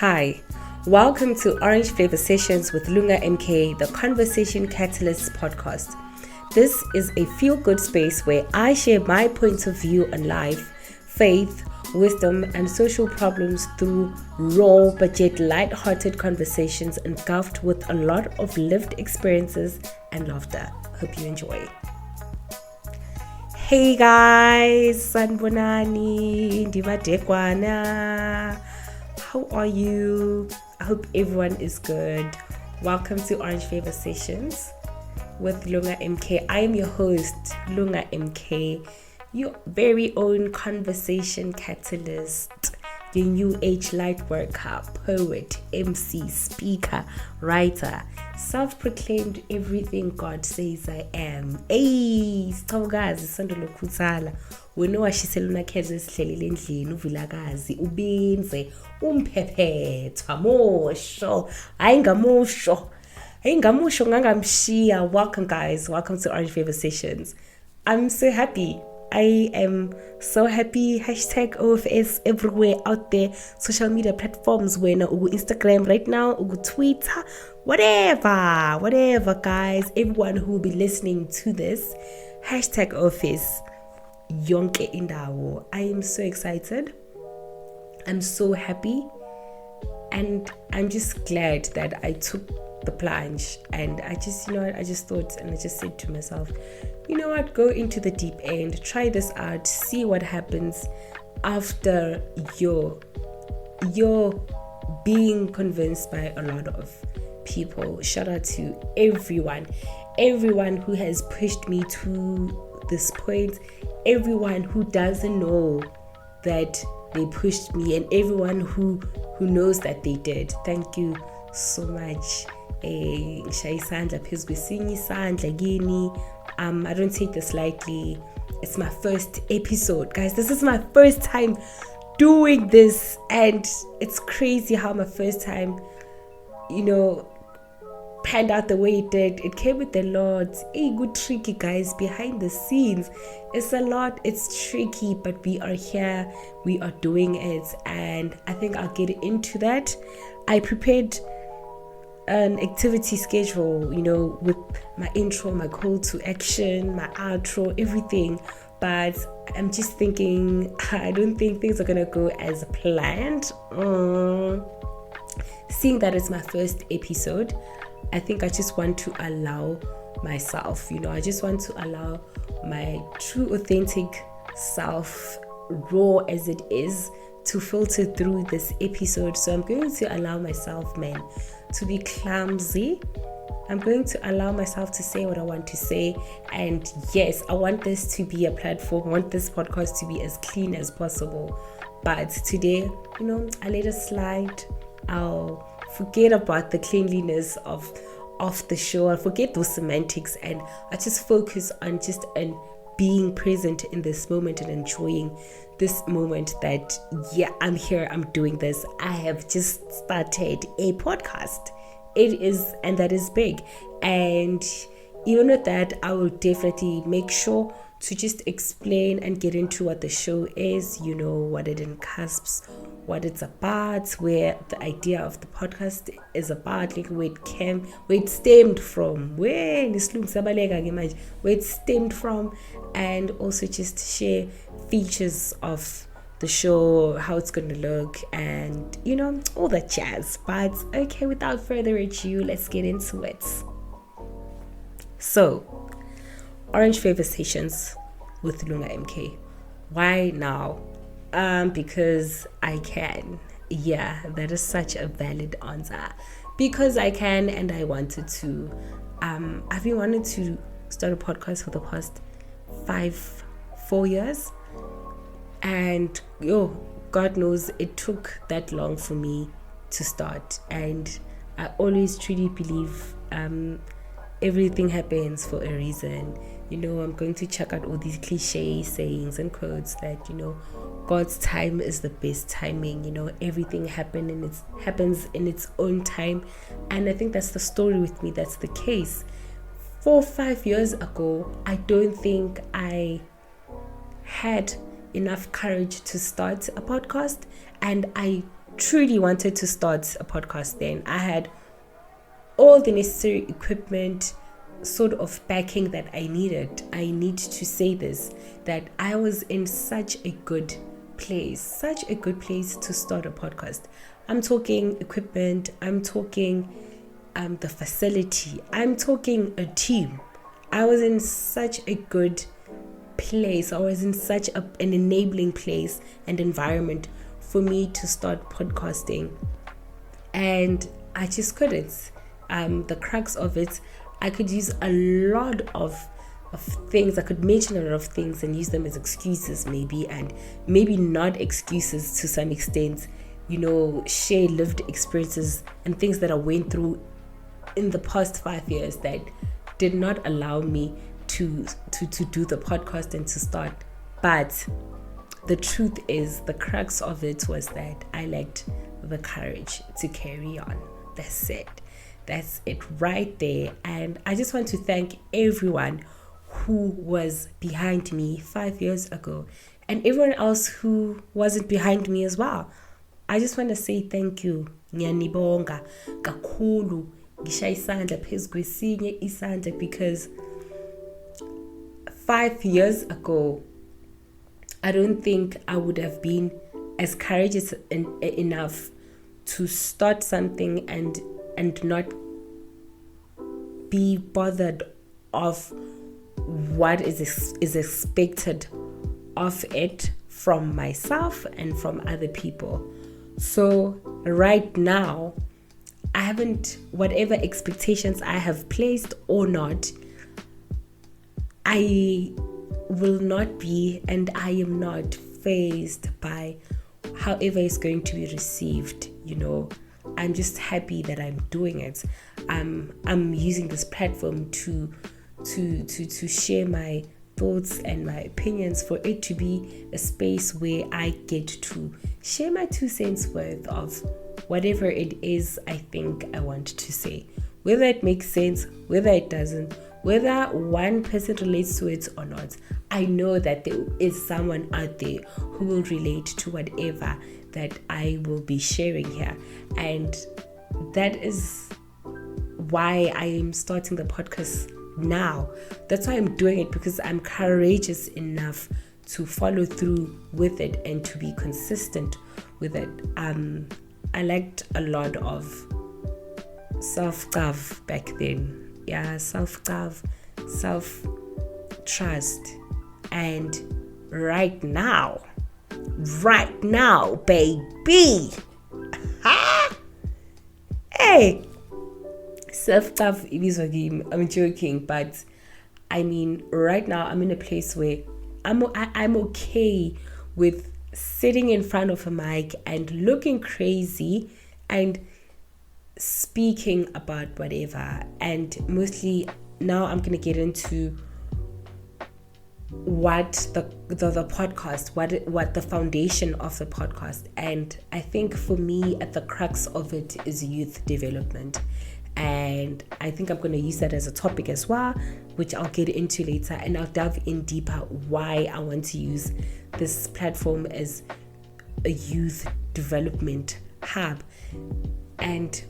Hi, welcome to Orange Flavour Sessions with Lunga Mk, the Conversation Catalyst podcast. This is a feel-good space where I share my points of view on life, faith, wisdom, and social problems through raw but yet lighthearted conversations engulfed with a lot of lived experiences and laughter. Hope you enjoy. Hey guys, sanbonani, ndivadekwana. How are you? I hope everyone is good. Welcome to Orange Flavour Sessions with Lunga Mk. I am your host, Lunga Mk, your very own conversation catalyst, the new age light worker, poet, MC, speaker, writer, self-proclaimed everything God says I am. Hey, sithokazi sandolo khuthala. Wena washiseluna kheze sihlelele endlini uvilakazi ubinze umphephetha mosho ayingamusho ngangamshiya. Welcome guys, welcome to Orange Flavour Sessions. I'm so happy. I am so happy. Hashtag OFS everywhere out there. Social media platforms, when Instagram right now, Twitter, whatever guys. Everyone who will be listening to this, hashtag OFS yonke indawo. I am so excited. I'm so happy. And I'm just glad that I took the plunge, and I just thought, and I just said to myself, you know what, go into the deep end, try this out, see what happens after you're being convinced by a lot of people. Shout out to everyone who has pushed me to this point, everyone who doesn't know that they pushed me, and everyone who knows that they did. Thank you so much. I don't take this lightly. It's my first episode, guys. This is my first time doing this, and it's crazy how my first time, panned out the way it did. It came with a lot. Good tricky, guys, behind the scenes. It's a lot. It's tricky, but we are here. We are doing it, and I think I'll get into that. I prepared an activity schedule, with my intro, my call to action, my outro, everything. But I'm just thinking, I don't think things are gonna go as planned. Seeing that it's my first episode, I think I just want to allow myself, I just want to allow my true authentic self, raw as it is, to filter through this episode. So I'm going to allow myself, to be clumsy. I'm going to allow myself to say what I want to say. And yes, I want this to be a platform. I want this podcast to be as clean as possible. But today, I let it slide. I'll forget about the cleanliness of the show. I'll forget those semantics, and I just focus on being present in this moment and enjoying this moment that, I'm here, I'm doing this. I have just started a podcast. And that is big. And even with that, I will definitely make sure to just explain and get into what the show is, what it encasps, what it's about, where the idea of the podcast is about, like where it stemmed from, and also just share features of the show, how it's going to look, and all that jazz. But okay, without further ado, let's get into it. So, Orange Flavour Sessions with Lunga Mk. Why now? Because I can. Yeah, that is such a valid answer. Because I can, and I wanted to. I've been wanting to start a podcast for the past 4 years, and God knows it took that long for me to start. And I always truly believe everything happens for a reason. I'm going to check out all these cliche sayings and quotes that God's time is the best timing. Everything happens in its own time, and I think that's the story with me. That's the case. 4 or 5 years ago, I don't think I had enough courage to start a podcast, and I truly wanted to start a podcast then. I had all the necessary equipment, sort of backing that I needed. I need to say this, that I was in such a good place to start a podcast. I'm talking equipment, I'm talking the facility, I'm talking a team. I was in such a good place. I was in such an enabling place and environment for me to start podcasting, and I just couldn't. The crux of it, I could use a lot of things. I could mention a lot of things and use them as excuses, maybe, and maybe not excuses to some extent. Share lived experiences and things that I went through in the past 5 years that did not allow me to do the podcast and to start. But the truth is, the crux of it was that I lacked the courage to carry on. That's it right there. And I just want to thank everyone who was behind me 5 years ago, and everyone else who wasn't behind me as well. I just want to say thank you. Ngiyanibonga kakhulu. Ngishaya isandla phezu kwesinye isandla, because 5 years ago, I don't think I would have been as courageous enough to start something and not be bothered of what is expected of it from myself and from other people. So right now, I haven't, whatever expectations I have placed or not, I will not be, and I am not fazed by however it's going to be received. I'm just happy that I'm doing it. I'm using this platform to share my thoughts and my opinions, for it to be a space where I get to share my 2 cents worth of whatever it is I think I want to say. Whether it makes sense, whether it doesn't, whether one person relates to it or not, I know that there is someone out there who will relate to whatever that I will be sharing here. And that is why I am starting the podcast now. That's why I'm doing it, because I'm courageous enough to follow through with it and to be consistent with it. I lacked a lot of self-love back then. Yeah, self-love, self-trust. And right now, baby, hey, self-love is a game. I'm joking, but I mean, right now I'm in a place where I'm okay with sitting in front of a mic and looking crazy and speaking about whatever. And mostly now I'm gonna get into what the podcast, what the foundation of the podcast. And I think for me, at the crux of it is youth development. And I think I'm going to use that as a topic as well, which I'll get into later, and I'll dive in deeper why I want to use this platform as a youth development hub and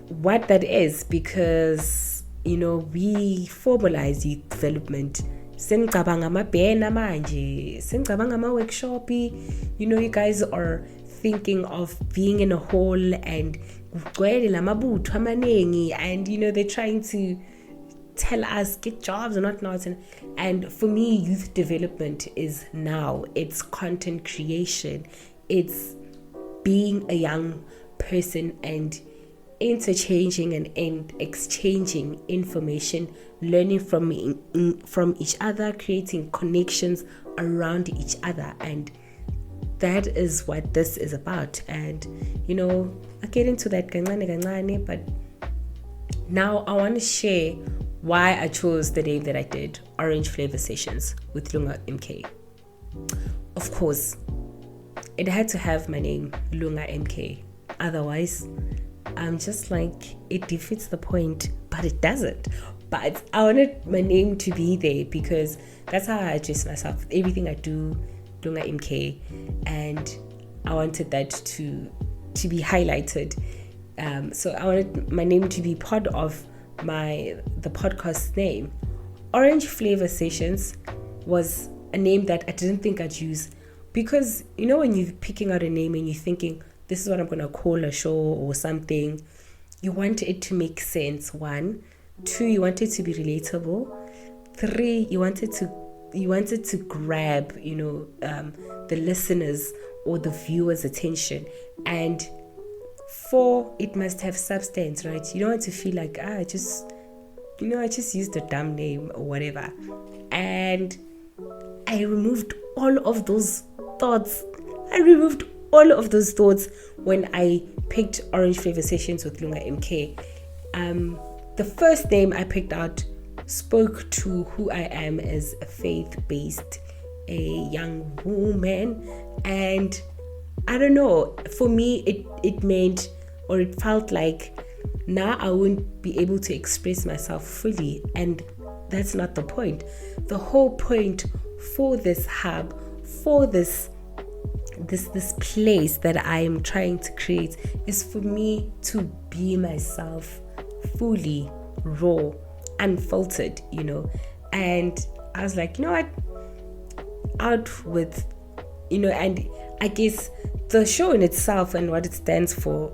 what that is, because we formalize youth development. Sengicabanga amabhena manje, sengicabanga ama-workshop. You guys are thinking of being in a hall and kugcwele lamabutho amaningi, and they're trying to tell us get jobs and whatnot. And for me, youth development is now. It's content creation. It's being a young person and interchanging and exchanging information, learning from each other, creating connections around each other. And that is what this is about. And I get into that kancane, but now I want to share why I chose the name that I did, Orange Flavour Sessions with Lunga Mk. Of course, it had to have my name, Lunga Mk. Otherwise, I'm just like, it defeats the point, but it doesn't. But I wanted my name to be there because that's how I address myself. Everything I do, Lunga Mk. And I wanted that to to be highlighted. So I wanted my name to be part of the podcast name. Orange Flavour Sessions was a name that I didn't think I'd use, because when you're picking out a name and you're thinking, this is what I'm gonna call a show or something, you want it to make sense. 1, 2, you want it to be relatable. 3, you want it to grab the listeners or the viewers' attention. And 4, it must have substance, right? You don't want to feel like I just used a dumb name or whatever. And I removed all of those thoughts. When I picked Orange Flavour Sessions with Lunga Mk. The first name I picked out spoke to who I am as a faith-based, a young woman. And I don't know, for me it meant, or it felt like, now I won't be able to express myself fully, and that's not the point. The whole point for this hub, for this place that I am trying to create, is for me to be myself fully, raw, unfiltered, and I was like, what, out with, and I guess the show in itself and what it stands for,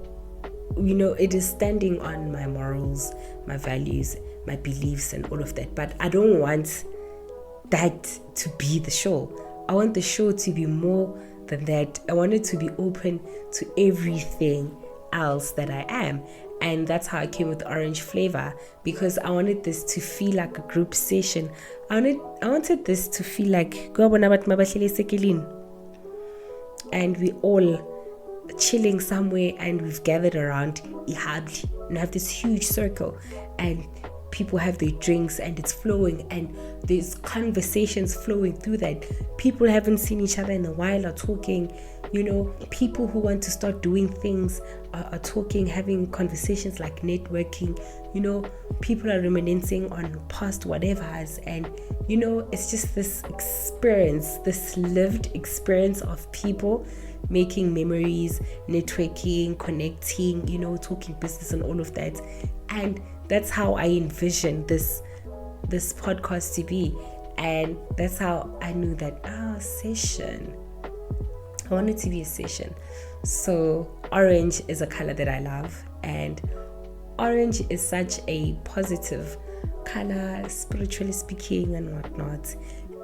it is standing on my morals, my values, my beliefs, and all of that. But I don't want that to be the show. I want the show to be more than that. I want it to be open to everything else that I am. And that's how I came with Orange Flavour, because I wanted this to feel like a group session. I wanted this to feel like, and we all chilling somewhere, and we've gathered around ihabli and have this huge circle, and people have their drinks and it's flowing, and there's conversations flowing through that. People haven't seen each other in a while are talking, people who want to start doing things are talking, having conversations like networking, people are reminiscing on past whatevers, and it's just this experience, this lived experience of people making memories, networking, connecting, talking business and all of that. And that's how I envisioned this podcast to be. And that's how I knew that session, I want it to be a session. So orange is a color that I love, and orange is such a positive color, spiritually speaking and whatnot,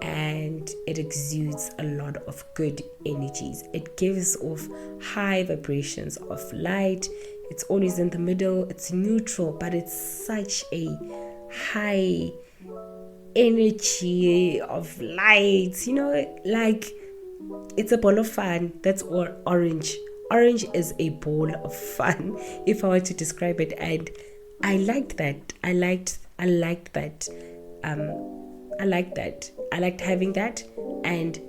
and it exudes a lot of good energies. It gives off high vibrations of light. It's always in the middle, it's neutral, but it's such a high energy of light, like it's a ball of fun. That's orange. Orange is a ball of fun, if I were to describe it. And I liked that. I liked that. I liked having that. And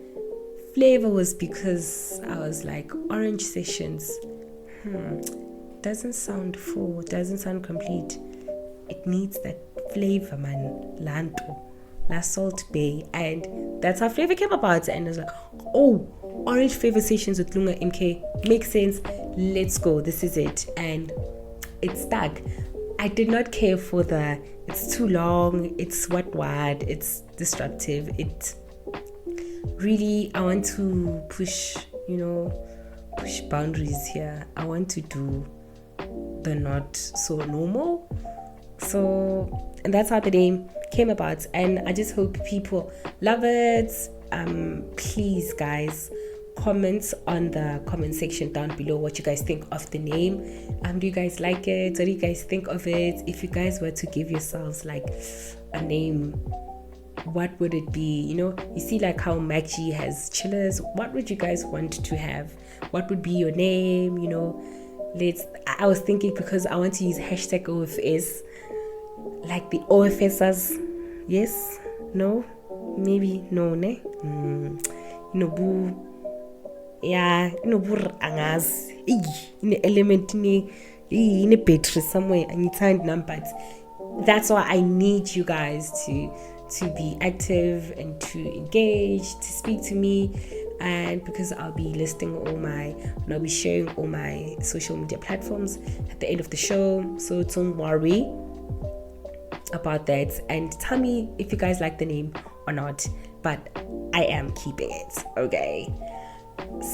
flavor was because I was like, Orange Sessions, doesn't sound full, doesn't sound complete. It needs that flavor, man. Lanto, La Salt Bay. And that's how flavor came about. And I was like, oh, Orange Flavour Sessions with Lunga Mk makes sense. Let's go. This is it. And it stuck. I did not care for it's too long, it's what, it's disruptive. It really, I want to push boundaries here. I want to do the not so normal. So, and that's how the name came about. And I just hope people love it. Please, guys, comment on the comment section down below what you guys think of the name. Do you guys like it? What do you guys think of it? If you guys were to give yourselves like a name, what would it be? You see like how Maggie has chillers. What would you guys want to have? What would be your name? I was thinking, because I want to use hashtag OFS, like the OFSers. Yes? No? Maybe no, ne? Yeah, angas in element in a battery somewhere, and you find numbers. That's why I need you guys to be active and to engage, to speak to me. and because I'll be I'll be sharing all my social media platforms at the end of the show, so don't worry about that, and tell me if you guys like the name or not, but I am keeping it, okay?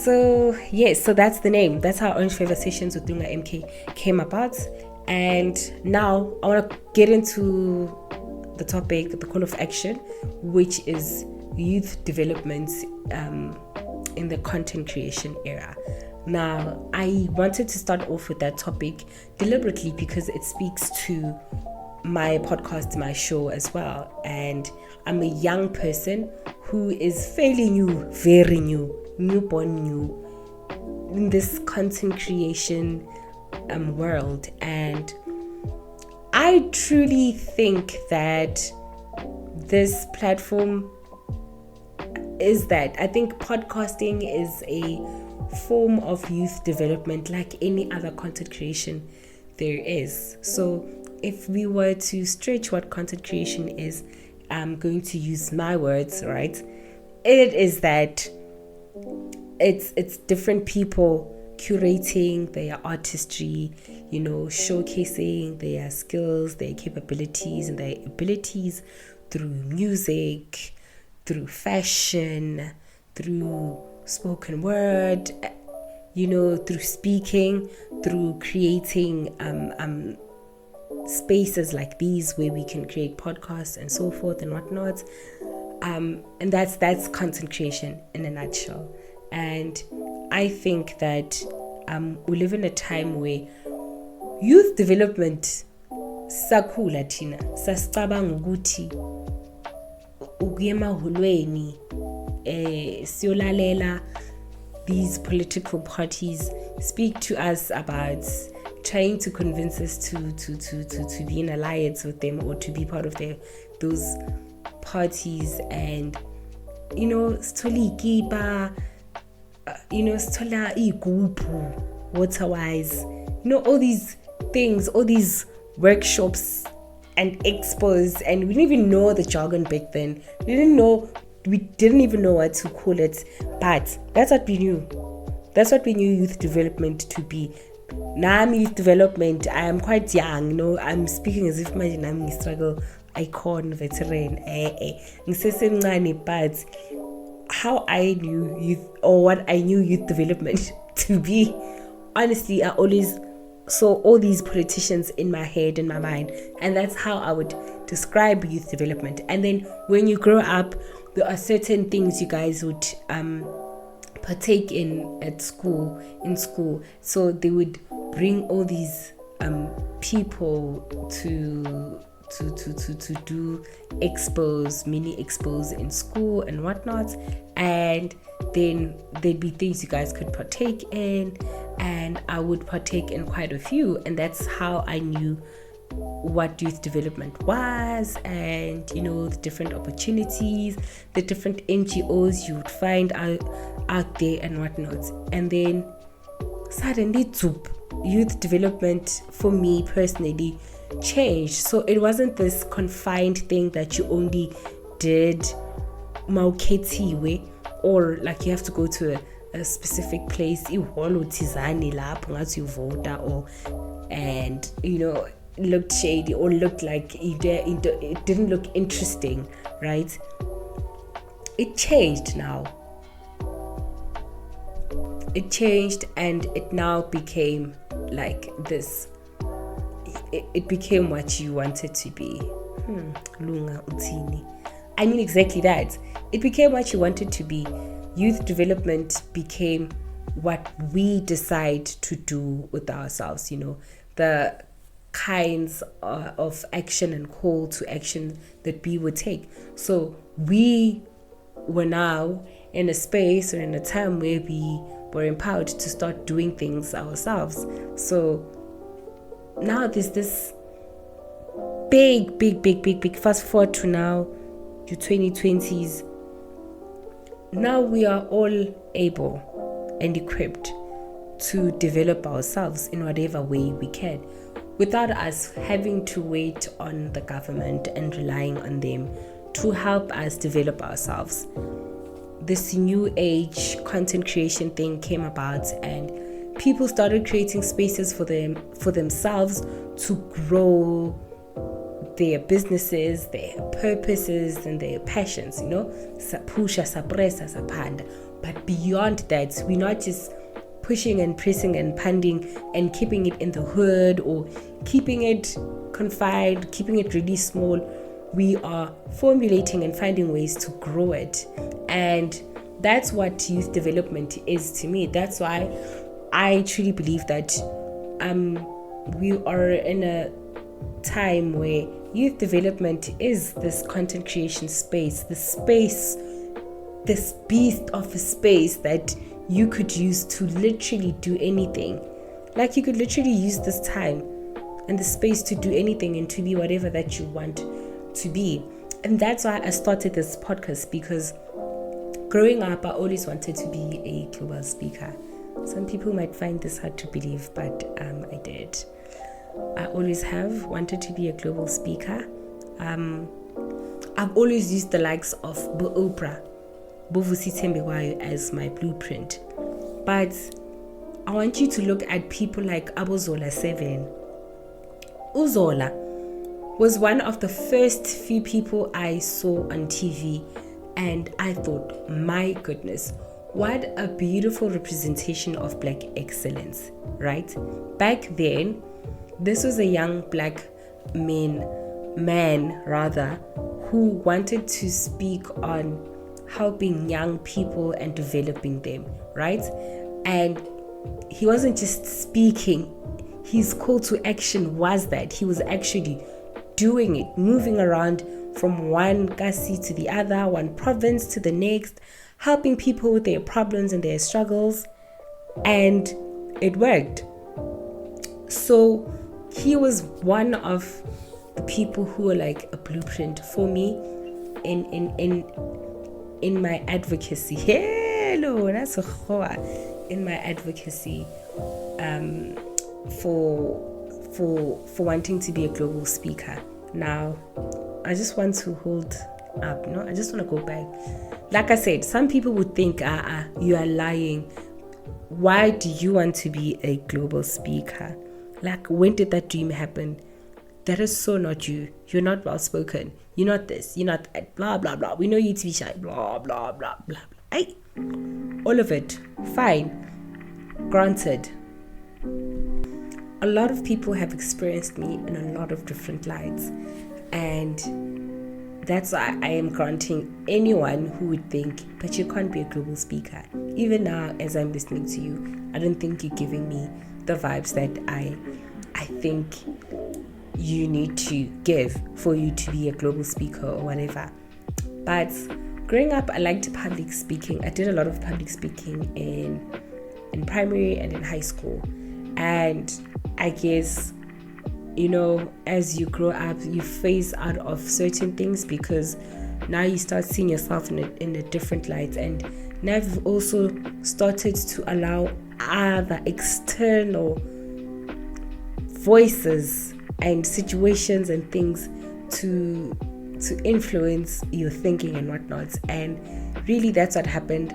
So yes, so that's the name. That's how Orange Flavour Sessions with Lunga Mk came about. And now I want to get into the topic, the call of action, which is youth development in the content creation era. Now, I wanted to start off with that topic deliberately because it speaks to my podcast, my show as well. And I'm a young person who is fairly new, very new, newborn new in this content creation world. And I truly think that this platform is that. I think podcasting is a form of youth development like any other content creation there is. So if we were to stretch what content creation is, I'm going to use my words, right? It is that it's different people curating their artistry, showcasing their skills, their capabilities, and their abilities through music, through fashion, through spoken word, through speaking, through creating spaces like these where we can create podcasts and so forth and whatnot. And that's content creation in a nutshell. And I think that we live in a time where youth development sakhula thina sasicabanga ukuthi ukuya emaholweni siyolalela these political parties speak to us about trying to convince us to be in alliance with them or to be part of those parties, and sithola ikipa, sithola igubhu water-wise, all these things, all these workshops and expos, and we didn't even know the jargon back then. We didn't even know what to call it, but that's what we knew. That's what we knew youth development to be. Now I'm youth development. I am quite young, I'm speaking as if I'm a struggle icon veteran. But how I knew youth, or what I knew youth development to be, honestly, I always saw all these politicians in my head, in my mind, and that's how I would describe youth development. And then when you grow up, there are certain things you guys would partake in school. So they would bring all these people to do expos, mini expos in school and whatnot, and then there'd be things you guys could partake in, and I would partake in quite a few, and that's how I knew what youth development was, and the different opportunities, the different NGOs you would find out there and whatnot. And then suddenly youth development for me personally changed. So it wasn't this confined thing that you only did mauketiwe, or like you have to go to a specific place, iholo tizani lapho ngathi you vote, or and looked shady or looked like it didn't look interesting, right? It changed now. It changed, and it now became like this. It became what you wanted to be. Lunga utini. I mean exactly that. It became what you wanted to be. Youth development became what we decide to do with ourselves, the kinds of action and call to action that we would take. So we were now in a space or in a time where we were empowered to start doing things ourselves. So now there's this big fast forward to now, to 2020s. Now we are all able and equipped to develop ourselves in whatever way we can, without us having to wait on the government and relying on them to help us develop ourselves. this new age content creation thing came about, and people started creating spaces for themselves to grow their businesses, their purposes, and their passions, sapusha, sapresa, sapanda. But beyond that, we're not just pushing and pressing and panding and keeping it in the hood or keeping it confined, keeping it really small. We are formulating and finding ways to grow it. And that's what youth development is to me. That's why I truly believe that we are in a time where youth development is this content creation space, this beast of a space that you could use to literally do anything. Like, you could literally use this time and the space to do anything and to be whatever that you want to be. And that's why I started this podcast, because growing up, I always wanted to be a global speaker. Some people might find this hard to believe, but I did. I always have wanted to be a global speaker. I've always used the likes of Oprah, Bovusi Tembekwayo, as my blueprint. But I want you to look at people like Abozola 7. Uzola was one of the first few people I saw on TV, and I thought, my goodness, what a beautiful representation of Black excellence, right? Back then, this was a young Black man who wanted to speak on helping young people and developing them, right? And he wasn't just speaking. His call to action was that he was actually doing it, moving around from one kasi to the other, one province to the next, helping people with their problems and their struggles, and it worked. So he was one of the people who were like a blueprint for me in my advocacy. Hello, that's a hoa. In my advocacy for wanting to be a global speaker. Now, I just want to hold up. No, I just want to go back. Like I said, some people would think, you are lying. Why do you want to be a global speaker? Like, when did that dream happen? That is so not you. You're not well spoken. You're not this. You're not that. Blah, blah, blah. We know you to be shy. Blah, blah, blah, blah. Hey, all of it. Fine. Granted. A lot of people have experienced me in a lot of different lights. And that's why I am granting anyone who would think, but you can't be a global speaker. Even now, as I'm listening to you, I don't think you're giving me the vibes that I think you need to give for you to be a global speaker or whatever. But growing up, I liked public speaking. I did a lot of public speaking in primary and in high school. And I guess, as you grow up, you phase out of certain things because now you start seeing yourself in a different light. And now you've also started to allow other external voices and situations and things to influence your thinking and whatnot. And really, that's what happened.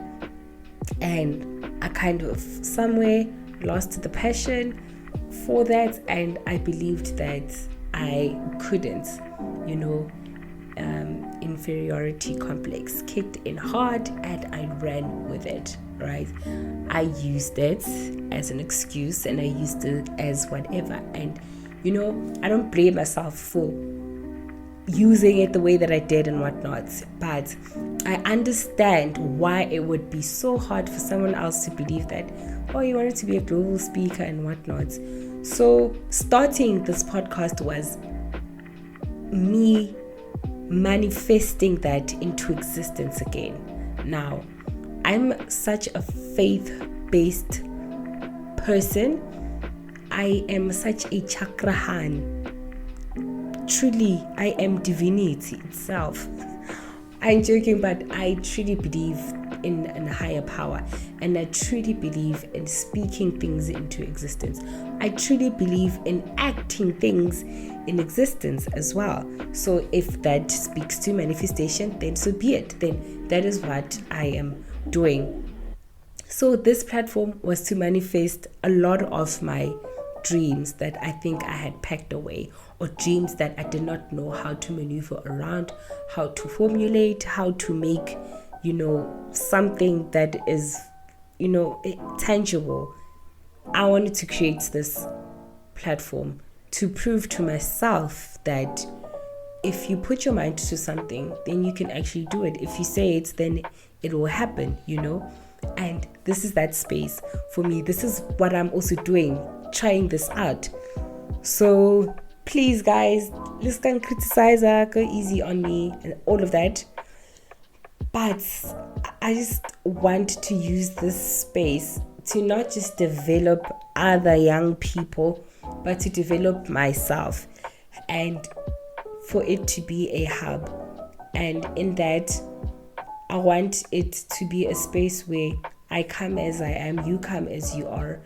And I kind of somewhere lost the passion for that, and I believed that I couldn't, inferiority complex kicked in hard, and I ran with it, right? I used it as an excuse, and I used it as whatever. And I don't blame myself for using it the way that I did and whatnot, but I understand why it would be so hard for someone else to believe that, you wanted to be a global speaker and whatnot. So starting this podcast was me manifesting that into existence again. Now, I'm such a faith-based person. I am such a chakrahan. Truly, I am divinity itself. I'm joking, but I truly believe in a higher power, and I truly believe in speaking things into existence. I truly believe in acting things in existence as well. So if that speaks to manifestation, then so be it. Then that is what I am doing. So this platform was to manifest a lot of my dreams that I think I had packed away, or dreams that I did not know how to maneuver around, how to formulate, how to make, something that is, tangible. I wanted to create this platform to prove to myself that if you put your mind to something, then you can actually do it. If you say it, then it will happen, And this is that space for me. This is what I'm also doing, trying this out. So please, guys, let's go and criticize her, go easy on me and all of that. But I just want to use this space to not just develop other young people, but to develop myself, and for it to be a hub. And in that, I want it to be a space where I come as I am, you come as you are,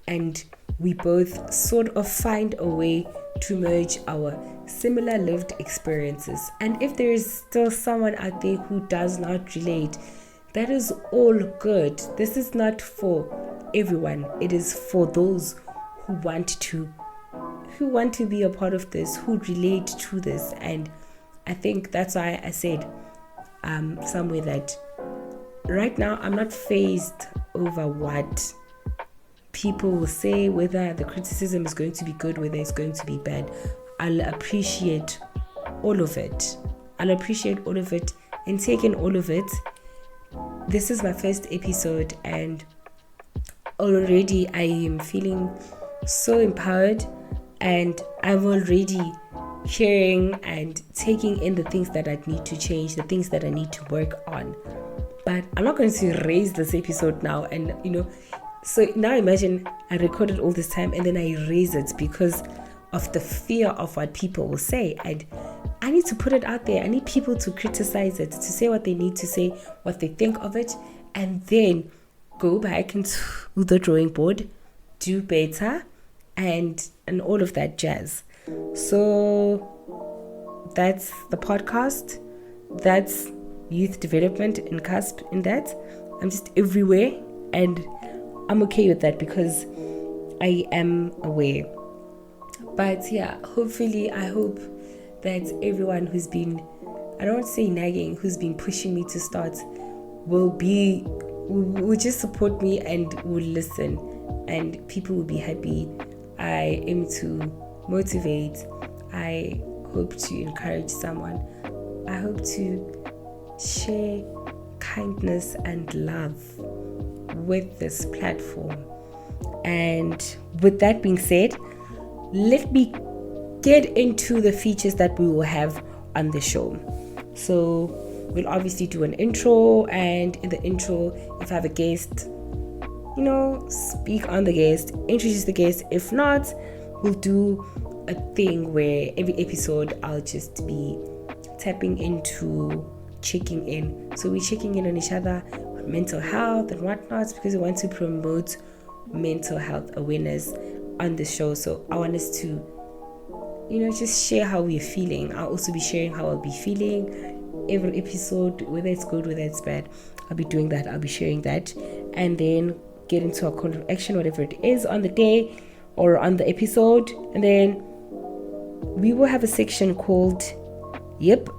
and we both sort of find a way to merge our similar lived experiences. And if there is still someone out there who does not relate, that is all good. This is not for everyone. It is for those who want to be a part of this, who relate to this. And I think that's why I said somewhere that right now I'm not fazed over what people will say, whether the criticism is going to be good, whether it's going to be bad. I'll appreciate all of it. And take in all of it. This is my first episode, and already I am feeling so empowered, and I'm already hearing and taking in the things that I need to change, the things that I need to work on. But I'm not going to erase this episode now, and so now imagine I recorded all this time and then I erase it because of the fear of what people will say. And I need to put it out there. I need people to criticize it, to say what they need to say, what they think of it, and then go back into the drawing board, do better, and all of that jazz. So that's the podcast. That's youth development and CUSP in that. I'm just everywhere, and I'm okay with that because I am aware. But yeah, hopefully, I hope that everyone who's been, I don't want to say nagging, who's been pushing me to start, will just support me and will listen, and people will be happy. I aim to motivate. I hope to encourage someone. I hope to share kindness and love with this platform. And with that being said, let me get into the features that we will have on the show. So we'll obviously do an intro, and in the intro, if I have a guest, speak on the guest, introduce the guest. If not, we'll do a thing where every episode I'll just be tapping into checking in. So we're checking in on each other on mental health and whatnot, because we want to promote mental health awareness on the show. So I want us to just share how we're feeling. I'll also be sharing how I'll be feeling every episode, whether it's good, whether it's bad. I'll be doing that. I'll be sharing that, and then get into a call to action, whatever it is on the day or on the episode. And then we will have a section called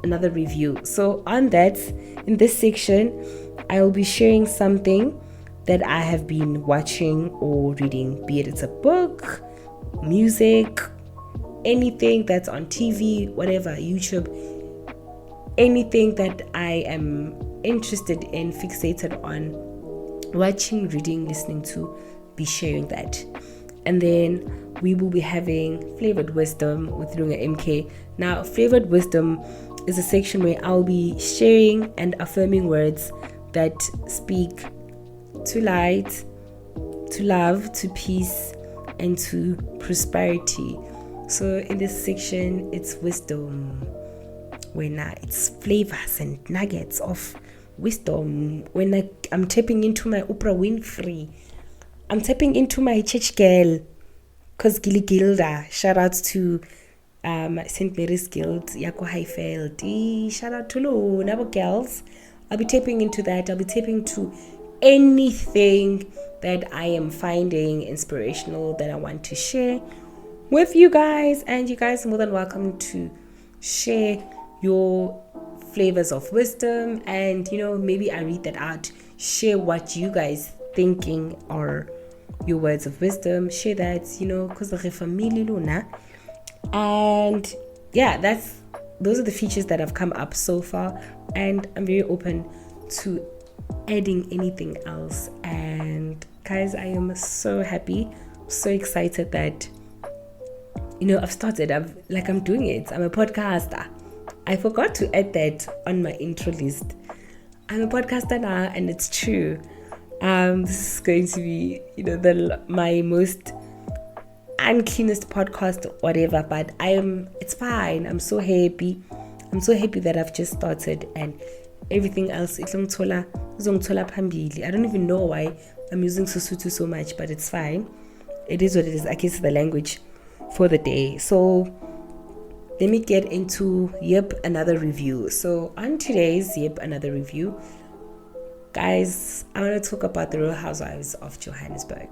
another review. So on that, in this section, I will be sharing something that I have been watching or reading, be it's a book, music, anything that's on TV, whatever, YouTube, anything that I am interested in, fixated on, watching, reading, listening to, be sharing that. And then we will be having Flavored Wisdom with Lunga Mk. Now, Flavored Wisdom is a section where I'll be sharing and affirming words that speak to light, to love, to peace, and to prosperity. So in this section, it's wisdom. When it's flavors and nuggets of wisdom. When I'm tapping into my Oprah Winfrey, I'm tapping into my church girl, cause Gilda. Shout out to St. Mary's Guild, Yako Highfield. Shout out to Nabo girls I'll be tapping into that. I'll be tapping to anything that I am finding inspirational that I want to share with you guys. And you guys are more than welcome to share your flavors of wisdom, and maybe I read that out. Share what you guys thinking are your words of wisdom. Share that, because of family luna. And yeah, those are the features that have come up so far, and I'm very open to adding anything else. And guys, I am so happy, so excited that I've started. I'm doing it. I'm a podcaster. I forgot to add that on my intro list. I'm a podcaster now, and it's true. This is going to be my most uncleanest podcast, whatever, but it's fine. I'm so happy that I've just started, and everything else I don't even know why I'm using Sesotho so much, but it's fine. It is what it is. I guess the language for the day. So let me get into another review. So on today's another review, guys, I want to talk about the Real Housewives of Johannesburg.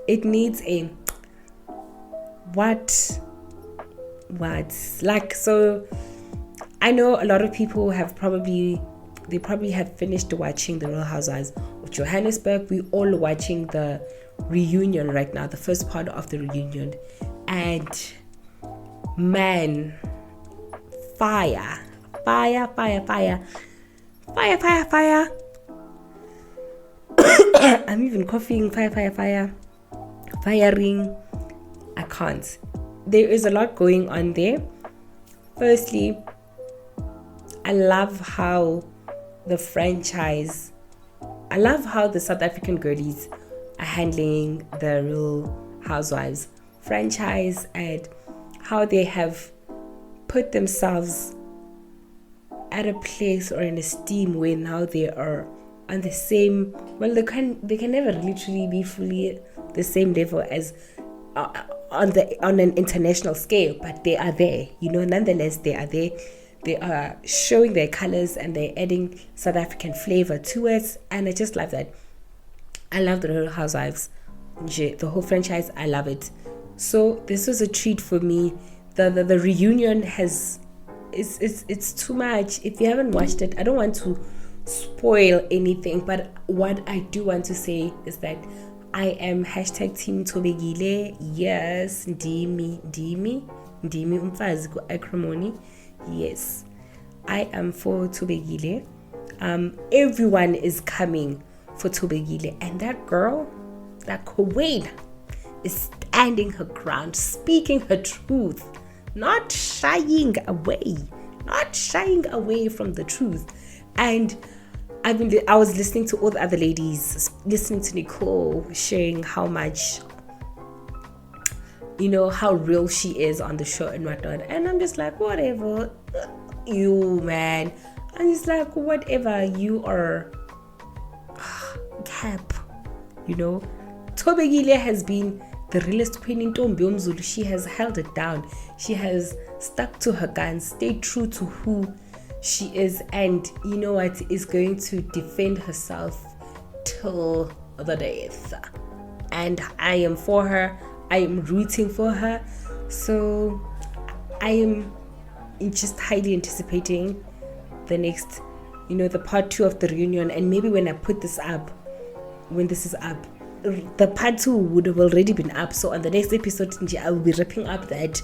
It needs a what like. So I know a lot of people probably have finished watching the Real Housewives of Johannesburg. We're all watching the reunion right now, the first part of the reunion, and man, fire. I'm even coughing. Firing. I can't. There is a lot going on there. Firstly, I love how the South African girlies are handling the Real Housewives franchise, and how they have put themselves at a place or in esteem where now they are on the same, they can never literally be fully the same level as on an international scale, but they are there, nonetheless they are there. They are showing their colors, and they're adding South African flavor to it, and I just love that. I love the Real Housewives, the whole franchise. I love it. So this was a treat for me. The reunion it's too much. If you haven't watched it, I don't want to spoil anything, but what I do want to say is that I am #team Tobegile. Yes, Ndimi umfazi ku acrimony. Yes, I am for Tobegile. Everyone is coming for Tobegile, and that girl, that queen, is standing her ground, speaking her truth, not shying away from the truth. And I was listening to all the other ladies, listening to Nicole sharing how much, how real she is on the show and whatnot. And I'm just like, whatever, you man. I'm just like, whatever, you are cap. Tobegile has been the realest queen in Ntombi Zulu. She has held it down. She has stuck to her guns, stayed true to who she is, and you know what, is going to defend herself till the death. And I am for her. I am rooting for her. So I am just highly anticipating the next, the part 2 of the reunion. And maybe when this is up, the part 2 would have already been up. So on the next episode, I will be wrapping up that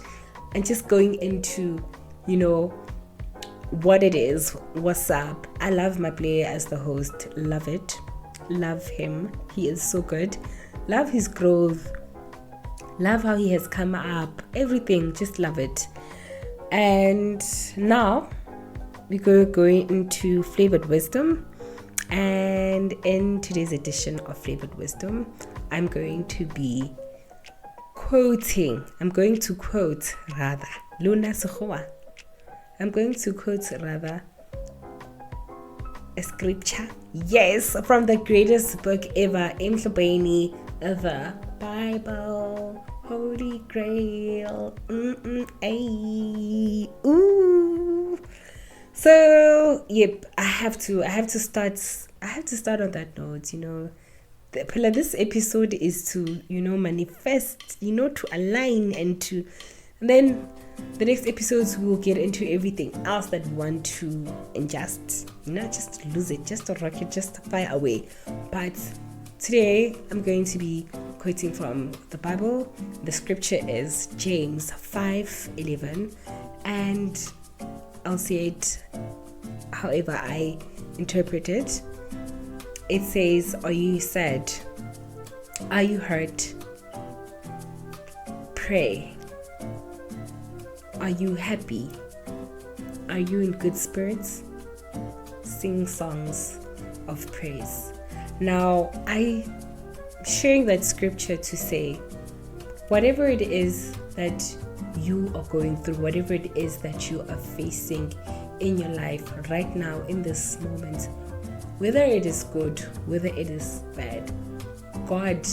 and just going into, what it is, what's up. I love my player as the host. Love it. Love him. He is so good. Love his growth. Love how he has come up. Everything. Just love it. And now we're going into Flavored Wisdom. And in today's edition of Flavored Wisdom, I'm going to quote Luna Sekgowa. I'm going to quote a scripture. Yes, from the greatest book ever, Emhlopeni, the Bible, Holy Grail. Ooh. So yep, I have to start on that note. This episode is to manifest, to align, and then the next episodes we will get into everything else that we want to, and just lose it, just to rock it, just to fire away. But today I'm going to be quoting from the Bible. The scripture is James 5:11, and I'll say it however I interpret it. It says, "Are you sad? Are you hurt? Pray. Are you happy? Are you in good spirits? Sing songs of praise." Now, I sharing that scripture to say, whatever it is that you are going through, whatever it is that you are facing in your life right now, in this moment, whether it is good, whether it is bad, God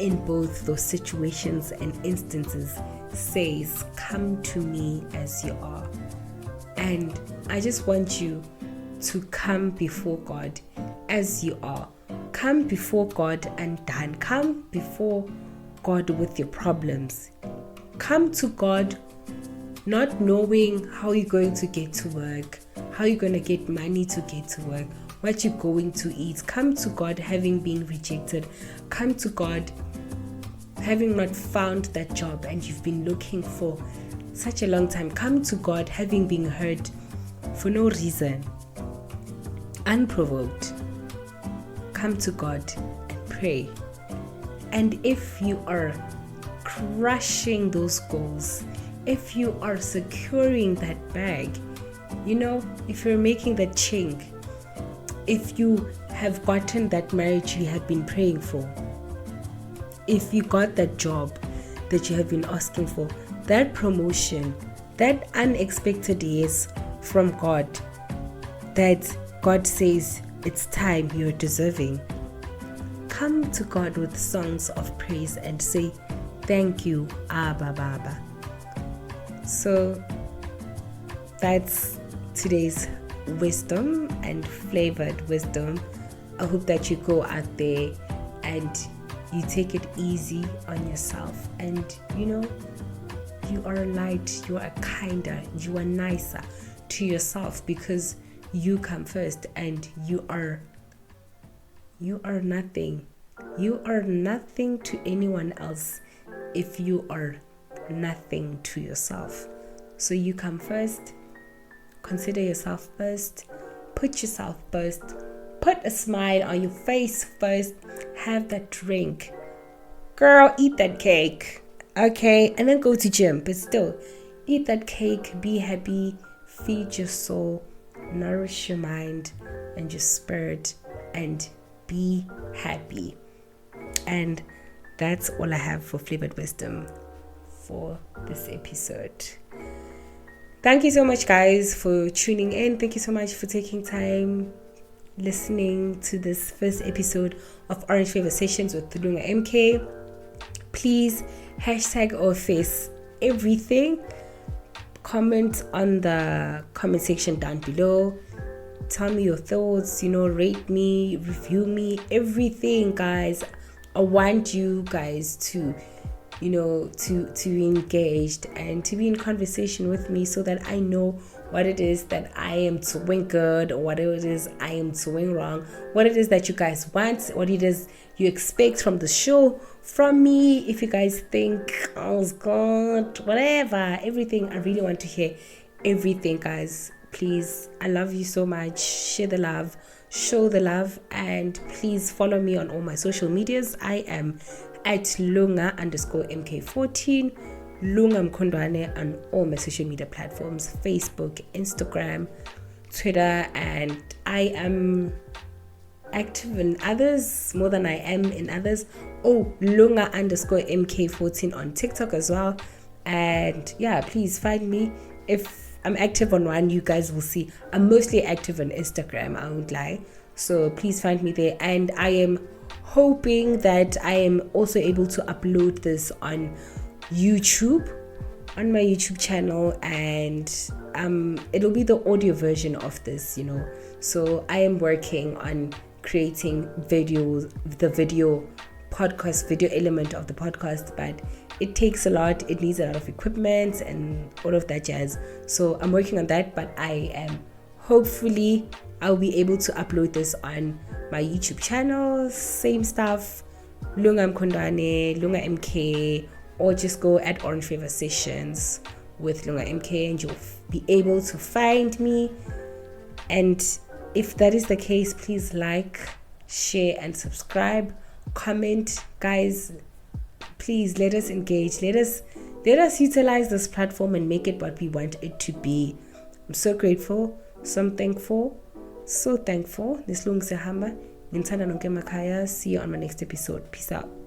in both those situations and instances says, "Come to me as you are." And I just want you to come before God as you are. Come before God undone. Come before God with your problems. Come to God not knowing how you're going to get to work, how you're going to get money to get to work, what you're going to eat. Come to God having been rejected. Come to God having not found that job and you've been looking for such a long time. Come to God having been hurt for no reason, unprovoked. Come to God and pray. And if you are crushing those goals, if you are securing that bag, if you're making that chink, if you have gotten that marriage you have been praying for, if you got that job that you have been asking for, that promotion, that unexpected yes from God, that God says it's time, you're deserving, come to God with songs of praise and say, "Thank you, Abba Baba." So that's today's wisdom and flavored wisdom. I hope that you go out there and you take it easy on yourself, and you are light, you are kinder, you are nicer to yourself, because you come first, and you are nothing. You are nothing to anyone else if you are nothing to yourself. So you come first. Consider yourself first. Put yourself first. Put a smile on your face first. Have that drink. Girl, eat that cake. Okay? And then go to gym. But still, eat that cake. Be happy. Feed your soul. Nourish your mind and your spirit. And be happy. And that's all I have for Flavored Wisdom for this episode. Thank you so much, guys, for tuning in. Thank you so much for taking time listening to this first episode of Orange Flavour Sessions with Lunga Mk. Please #or face everything. Comment on the comment section down below. Tell me your thoughts, rate me, review me, everything, guys. I want you guys to be engaged and to be in conversation with me, so that I know what it is that I am doing good, or what it is I am doing wrong, what it is that you guys want, what it is you expect from the show from me. If you guys think, "Oh God," whatever, everything, I really want to hear everything, guys. Please, I love you so much. Share the love, show the love, and please follow me on all my social medias. I am at Lunga_MK14, Lunga Mk on all my social media platforms, Facebook, Instagram, Twitter, and I am active in others more than I am in others. Lunga_MK14 on TikTok as well. And yeah, please find me. If I'm active on one, you guys will see I'm mostly active on Instagram, I won't lie. So please find me there. And I am hoping that I am also able to upload this on YouTube on my YouTube channel, and it'll be the audio version of this, So I am working on creating videos, the video element of the podcast, but it takes a lot. It needs a lot of equipment and all of that jazz. So I'm working on that, but hopefully I'll be able to upload this on my YouTube channel. Same stuff, Lunga Mk, or just go at Orange Flavour Sessions with Lunga Mk and you'll be able to find me. And if that is the case, please like, share and subscribe, comment. Guys, please let us engage. Let us utilize this platform and make it what we want it to be. I'm so grateful, so thankful. This Lunga Mk. See you on my next episode. Peace out.